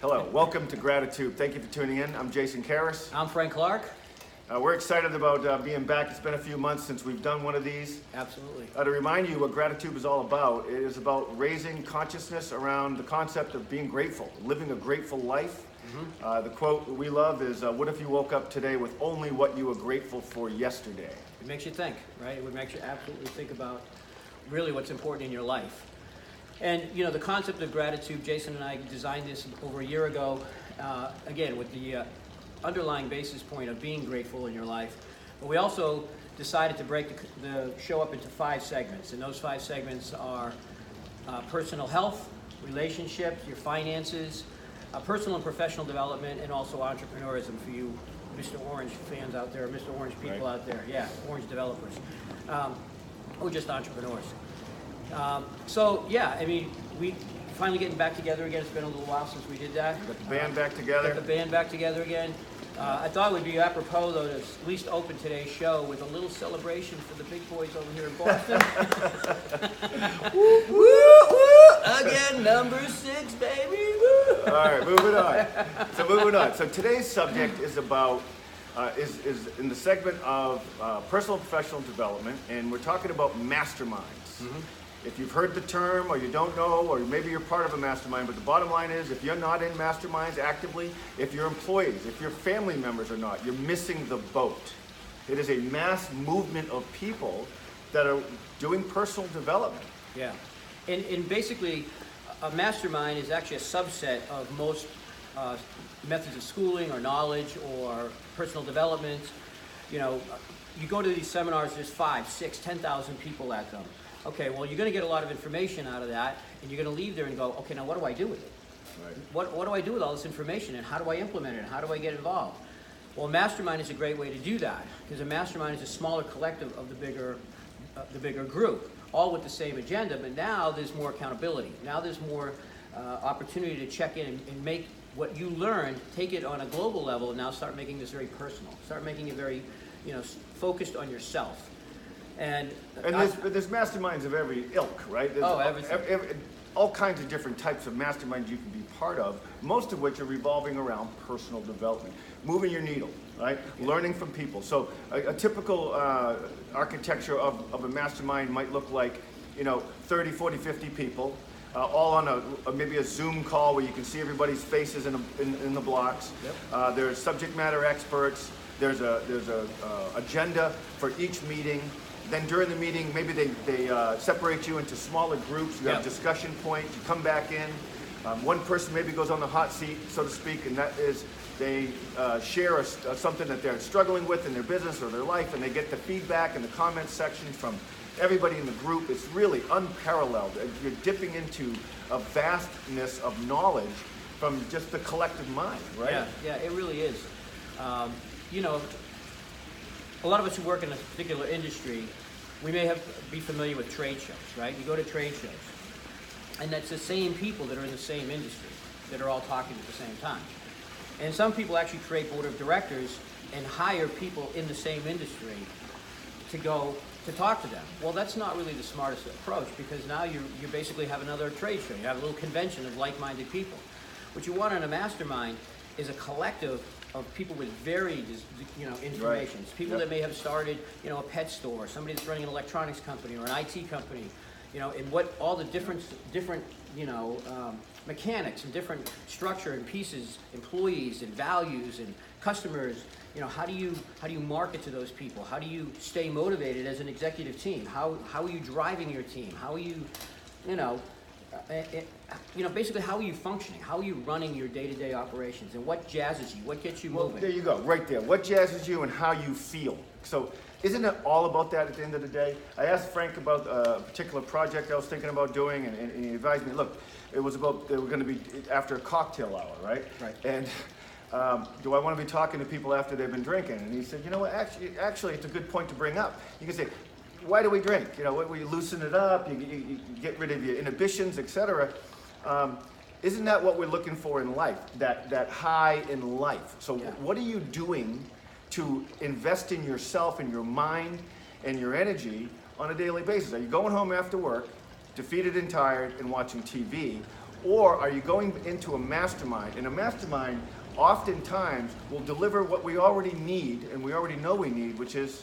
Hello, welcome to GratiTube. Thank you for tuning in. I'm Jason Caras. I'm Frank Clark. We're excited about being back. It's been a few months since we've done one of these. Absolutely. To remind you what GratiTube is all about, it is about raising consciousness around the concept of being grateful, living a grateful life. The quote we love is, what if you woke up today with only what you were grateful for yesterday? It makes you think, right? It would make you absolutely think about really what's important in your life. And, you know, the concept of GratiTube, Jason and I designed this over a year ago, again, with the underlying basis point of being grateful in your life. But we also decided to break the show up into 5 segments. And those 5 segments are personal health, relationships, your finances, personal and professional development, and also entrepreneurism for you Mr. Orange fans out there, Mr. Orange people out there. Yeah, Orange developers. Or just entrepreneurs. So yeah, I mean, we finally getting back together again. It's been a little while since we did that. Got the band back together. Got the band back together again. I thought it would be apropos, though, to at least open today's show with a little celebration for the big boys over here in Boston. Woo, woo, woo! Again, number 6, baby. Woo! All right, moving on. So today's subject is about is in the segment of personal and professional development, and we're talking about masterminds. If you've heard the term, or you don't know, or maybe you're part of a mastermind, but the bottom line is, if you're not in masterminds actively, if your employees, if your family members are not, you're missing the boat. It is a mass movement of people that are doing personal development. Yeah, and basically, a mastermind is actually a subset of most methods of schooling or knowledge or personal development. You know, you go to these seminars, there's 5, 6, 10,000 people at them. Okay, well, you're going to get a lot of information out of that, and you're going to leave there and go, okay, now what do I do with it? Right. What do I do with all this information, and how do I implement it, and how do I get involved? Well, a mastermind is a great way to do that, because a mastermind is a smaller collective of the bigger group, all with the same agenda, but now there's more accountability. Now there's more opportunity to check in and make what you learned, take it on a global level, and now start making this very personal. Start making it very, focused on yourself. And there's masterminds of every ilk, right? There's everything. All kinds of different types of masterminds you can be part of, most of which are revolving around personal development, moving your needle, right? Yeah. Learning from people. So a typical architecture of a mastermind might look like, 30, 40, 50 people, all on maybe a Zoom call where you can see everybody's faces in the blocks. Yep. There's subject matter experts. There's a agenda for each meeting. Then during the meeting, maybe they separate you into smaller groups. You have discussion points. You come back in. One person maybe goes on the hot seat, so to speak, and that is they share something that they're struggling with in their business or their life, and they get the feedback and the comments section from everybody in the group. It's really unparalleled. You're dipping into a vastness of knowledge from just the collective mind, right? Yeah, it really is. A lot of us who work in a particular industry, we may be familiar with trade shows, right? You go to trade shows, and that's the same people that are in the same industry that are all talking at the same time. And some people actually create board of directors and hire people in the same industry to go to talk to them. Well, that's not really the smartest approach, because now you basically have another trade show. You have a little convention of like-minded people. What you want in a mastermind is a collective of people with varied, information. Right. People that may have started, a pet store, somebody that's running an electronics company or an IT company, and what all the different, mechanics and different structure and pieces, employees and values and customers. How do you market to those people? How do you stay motivated as an executive team? How are you driving your team? How are you, basically, how are you functioning? How are you running your day-to-day operations? And what jazzes you? What gets you moving? Well, there you go, right there. What jazzes you and how you feel. So isn't it all about that at the end of the day? I asked Frank about a particular project I was thinking about doing, and he advised me, look, it was about, they were going to be after a cocktail hour, right? Right. And do I want to be talking to people after they've been drinking? And he said, you know what, actually it's a good point to bring up. You can say, why do we drink? We loosen it up, you get rid of your inhibitions, etc. Isn't that what we're looking for in life? That high in life. So what are you doing to invest in yourself and your mind and your energy on a daily basis? Are you going home after work, defeated and tired and watching TV? Or are you going into a mastermind? And a mastermind oftentimes will deliver what we already need and we already know we need, which is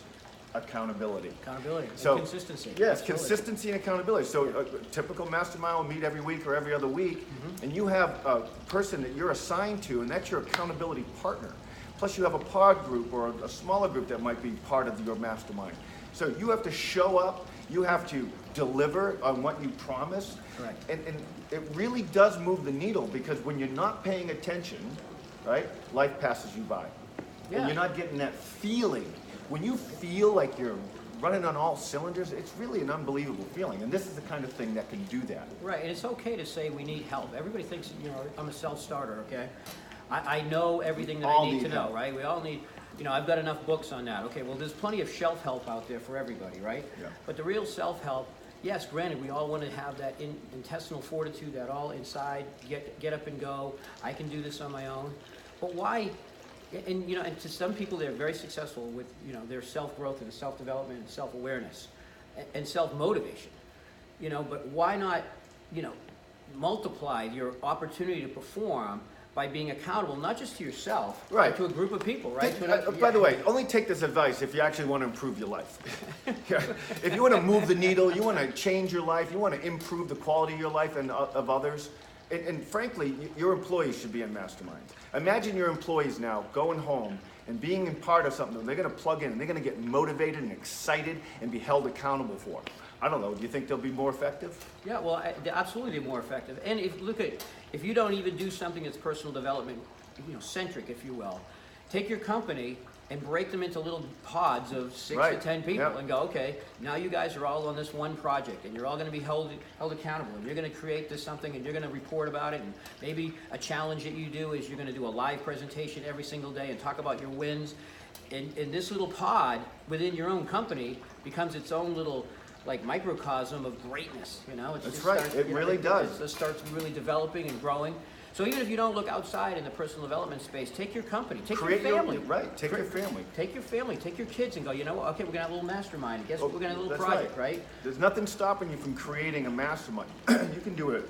accountability. Accountability, So, and consistency. Yes, Absolutely. consistency and accountability. So a typical mastermind will meet every week or every other week, and you have a person that you're assigned to, and that's your accountability partner. Plus you have a pod group or a smaller group that might be part of your mastermind. So you have to show up, you have to deliver on what you promised. Correct. And it really does move the needle, because when you're not paying attention, right, life passes you by. Yeah. And you're not getting that feeling. When you feel like you're running on all cylinders, it's really an unbelievable feeling. And this is the kind of thing that can do that. Right, and it's okay to say we need help. Everybody thinks, you know, I'm a self-starter, okay? I know everything that All I need to need know, help. right? We all need, you know, I've got enough books on that. Okay, well, there's plenty of shelf-help out there for everybody, right? Yeah. But the real self-help, yes, granted, we all want to have that intestinal fortitude, that all inside, get up and go. I can do this on my own. But why? And you know, and to some people, they're very successful with, you know, their self-growth and self-development and self-awareness and self-motivation. You know, but why not, you know, multiply your opportunity to perform by being accountable, not just to yourself, Right. but to a group of people, right? By the way, only take this advice if you actually want to improve your life. If you want to move the needle, you want to change your life, you want to improve the quality of your life and of others, and frankly, your employees should be in masterminds. Imagine your employees now going home and being in part of something that they're going to plug in and they're going to get motivated and excited and be held accountable for. I don't know, do you think they'll be more effective? Yeah, well, absolutely more effective. And if you don't even do something that's personal development, you know, centric, if you will, take your company and break them into little pods of 6 Right. to 10 people, Yep. and go, okay, now you guys are all on this one project, and you're all going to be held accountable, and you're going to create this something, and you're going to report about it, and maybe a challenge that you do is you're going to do a live presentation every single day and talk about your wins. And this little pod within your own company becomes its own little, like, microcosm of greatness, you know? That's right. It really does. It starts really developing and growing. So even if you don't look outside in the personal development space, take your company, take your family. Right, take your family. Take your family, take your kids and go, you know what, okay, we're gonna have a little mastermind. Guess what, we're gonna have a little That's project, right? There's nothing stopping you from creating a mastermind. You can do an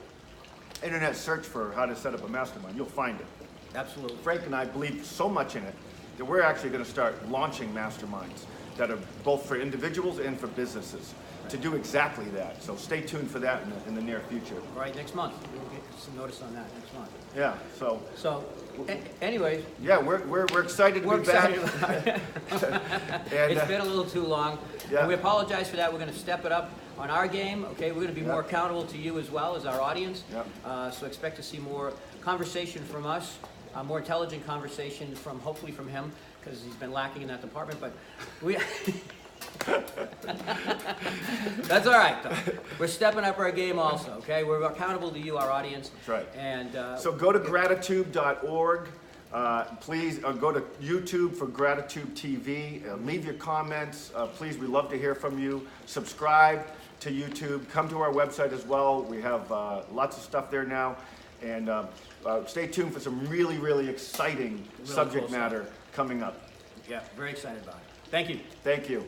internet search for how to set up a mastermind. You'll find it. Absolutely. Frank and I believe so much in it that we're actually going to start launching masterminds that are both for individuals and for businesses to do exactly that. So stay tuned for that in the near future. All right, next month. We'll get some notice on that next month. Yeah, So, anyways, yeah, we're excited to we're be back. excited about it. And, It's been a little too long. Yeah. And we apologize for that. We're gonna step it up on our game, okay? We're gonna be more accountable to you as well as our audience. Yep. So expect to see more conversation from us, more intelligent conversation from, hopefully from him, because he's been lacking in that department, but we... That's all right, though. We're stepping up our game also, okay? We're accountable to you, our audience. That's right. And So go to GratiTube.org. Please go to YouTube for GratiTube TV. Leave your comments. Please, we love to hear from you. Subscribe to YouTube. Come to our website as well. We have lots of stuff there now. And stay tuned for some really, really exciting subject cool matter coming up. yeah, very excited about it. Thank you. Thank you.